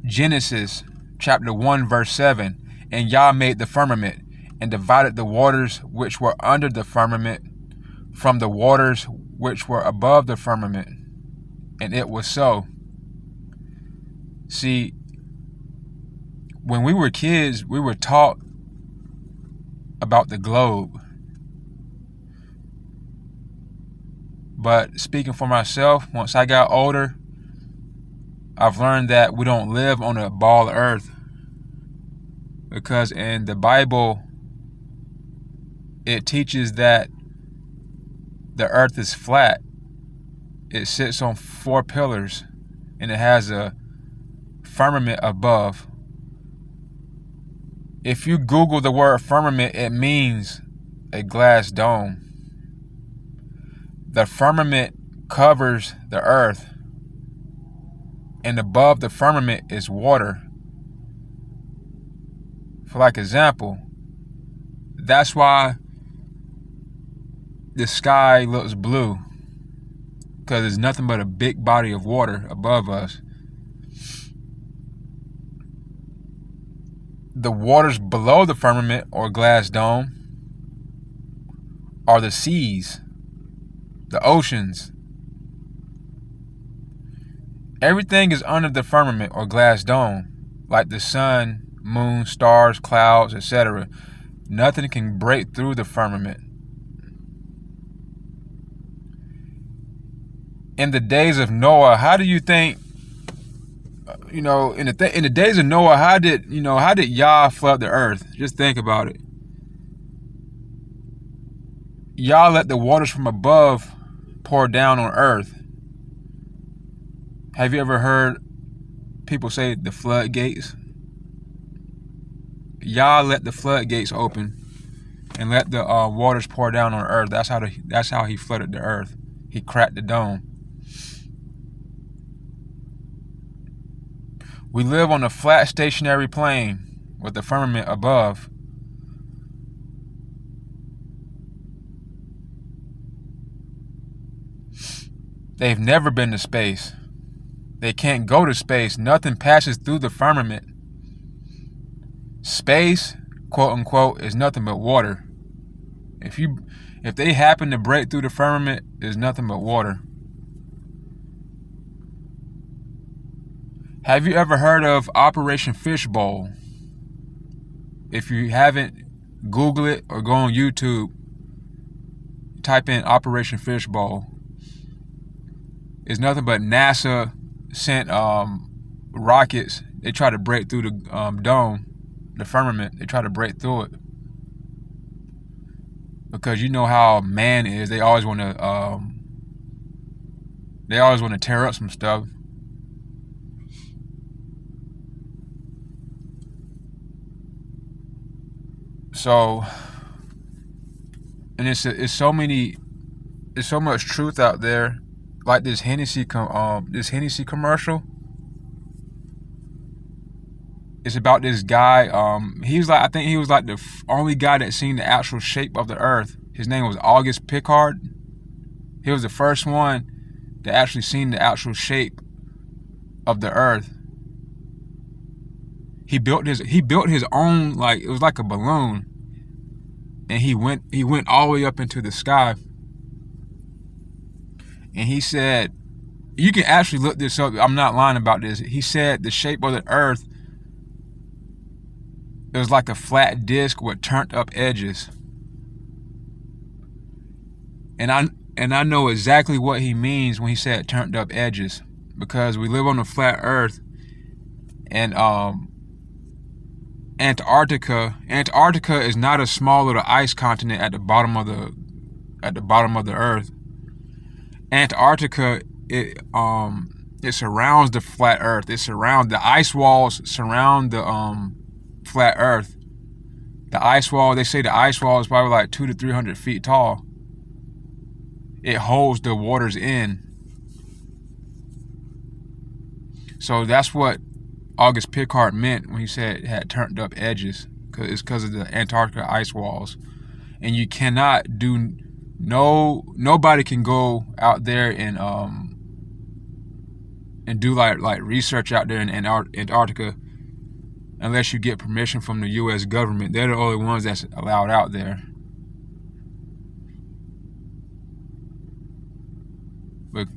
Genesis chapter 1 verse 7. And Yah made the firmament, and divided the waters which were under the firmament from the waters which were above the firmament. And it was so. See, when we were kids, we were taught about the globe. But speaking for myself, once I got older, I've learned that we don't live on a ball of earth. Because in the Bible, it teaches that the earth is flat. It sits on 4 pillars, and it has a firmament above. If you Google the word firmament, it means a glass dome. The firmament covers the earth, and above the firmament is water. For like example, that's why the sky looks blue, because there's nothing but a big body of water above us. The waters below the firmament or glass dome are the seas, the oceans. Everything is under the firmament or glass dome, like the sun, moon, stars, clouds, etc. Nothing can break through the firmament. In the days of Noah, how do you think, in the days of Noah, how did Yah flood the earth? Just think about it. Yah let the waters from above pour down on earth. Have you ever heard people say the floodgates? Yah let the floodgates open and let the waters pour down on earth. That's how he flooded the earth. He cracked the dome. We live on a flat stationary plane with the firmament above. They've never been to space. They can't go to space. Nothing passes through the firmament. Space, quote unquote, is nothing but water. If they happen to break through the firmament, there's nothing but water. Have you ever heard of Operation Fishbowl? If you haven't, Google it or go on YouTube. Type in Operation Fishbowl. It's nothing but NASA sent rockets. They try to break through the dome, the firmament. They try to break through it. Because you know how man is. They always want to tear up some stuff. So, and it's so much truth out there, like this Hennessy commercial. It's about this guy. I think he was like the only guy that seen the actual shape of the earth. His name was August Pickard. He was the first one that actually seen the actual shape of the earth. He built his own, like, it was like a balloon, and he went all the way up into the sky. And he said, you can actually look this up. I'm not lying about this. He said the shape of the earth, it was like a flat disc with turned up edges. And I know exactly what he means when he said turned up edges, because we live on a flat earth. And Antarctica is not a small little ice continent at the bottom of the earth. Antarctica, it surrounds the flat earth. The ice walls surround the flat earth. The ice wall, they say the ice wall is probably like 200 to 300 feet tall. It holds the waters in. So that's what August Pickard meant when he said it had turned up edges. It's because of the Antarctica ice walls. And you cannot nobody can go out there and and do like research out there in Antarctica unless you get permission from the U.S. government. They're the only ones that's allowed out there. But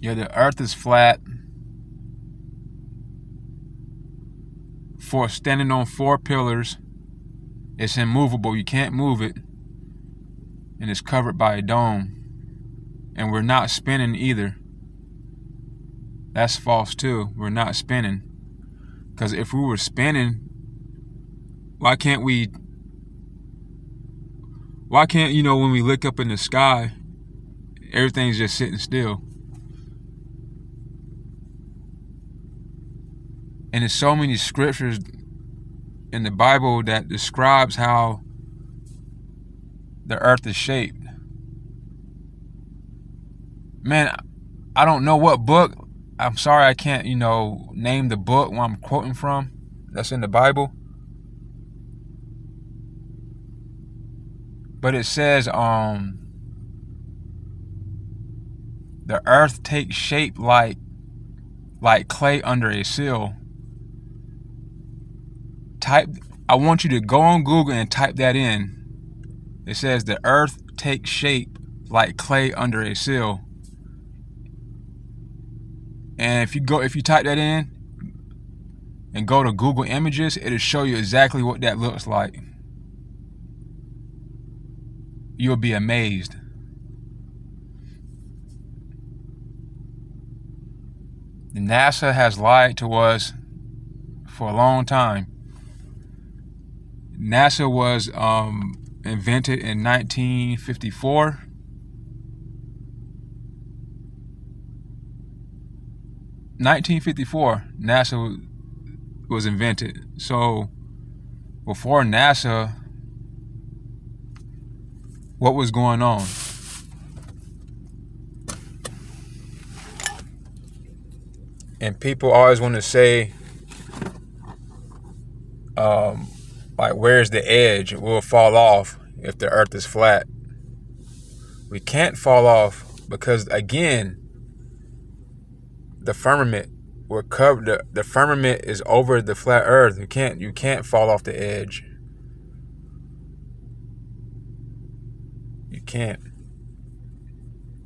yeah, the Earth is flat. For standing on 4 pillars, it's immovable. You can't move it, and it's covered by a dome. And we're not spinning either. That's false too. We're not spinning. Because if we were spinning, why can't, when we look up in the sky, everything's just sitting still? And there's so many scriptures in the Bible that describes how the earth is shaped. Man, I don't know what book. I'm sorry I can't, name the book where I'm quoting from. That's in the Bible. But it says, the earth takes shape like clay under a seal. I want you to go on Google and type that in. It says the earth takes shape like clay under a seal. And if you type that in and go to Google Images, it'll show you exactly what that looks like. You'll be amazed. NASA has lied to us for a long time. NASA was invented in 1954. NASA was invented. So before NASA, what was going on? And people always want to say, where's the edge? We'll fall off if the earth is flat. We can't fall off because, again, the firmament, we're covered. The firmament is over the flat earth. You can't fall off the edge. You can't.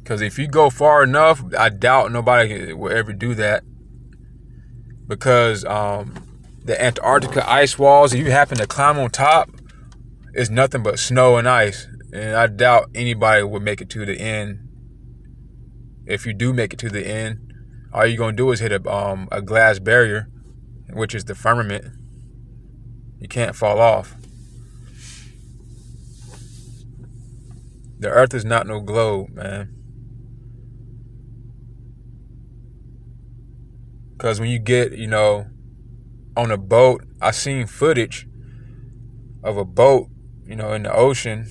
Because if you go far enough, I doubt nobody will ever do that. Because the Antarctica ice walls, if you happen to climb on top, it's nothing but snow and ice. And I doubt anybody would make it to the end. If you do make it to the end, all you're going to do is hit a glass barrier, which is the firmament. You can't fall off. The earth is not no globe, man. Because when you get, on a boat, I seen footage of a boat, in the ocean.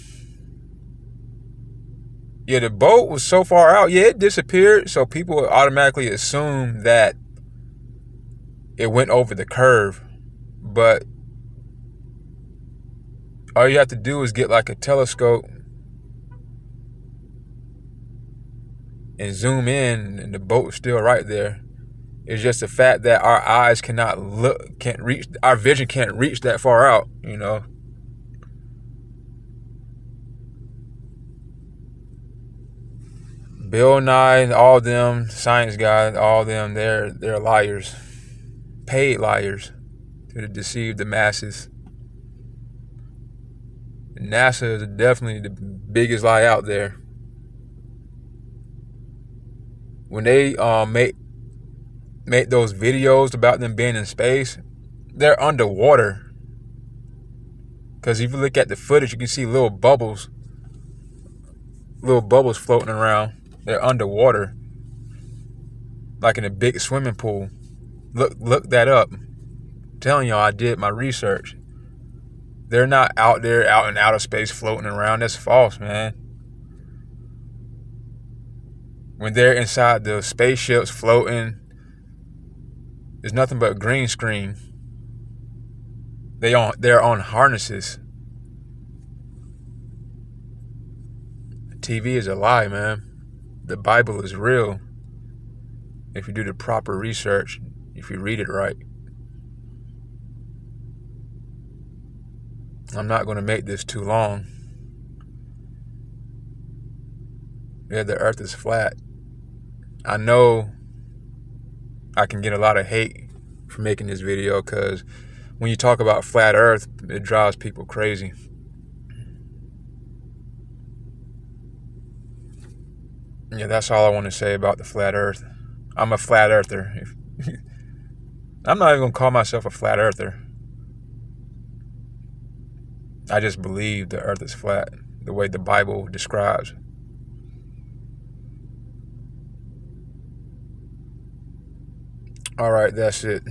Yeah, the boat was so far out, it disappeared. So people would automatically assume that it went over the curve. But all you have to do is get like a telescope and zoom in, and the boat's still right there. It's just the fact that our eyes our vision can't reach that far out, Bill Nye, all them, science guys, all them, they're liars. Paid liars to deceive the masses. NASA is definitely the biggest lie out there. When they make those videos about them being in space, they're underwater. Because if you look at the footage, you can see little bubbles floating around. They're underwater, like in a big swimming pool. Look that up. I'm telling y'all, I did my research. They're not out there, out in outer space floating around. That's false, man. When they're inside the spaceships floating, there's nothing but green screen. They're on harnesses. TV is a lie, man. the Bible is real if you do the proper research, if you read it right. I'm not going to make this too long. Yeah, the earth is flat. I know I can get a lot of hate for making this video because when you talk about flat earth, it drives people crazy. Yeah, that's all I want to say about the flat earth. I'm a flat earther. I'm not even going to call myself a flat earther. I just believe the earth is flat, the way the Bible describes. All right, that's it.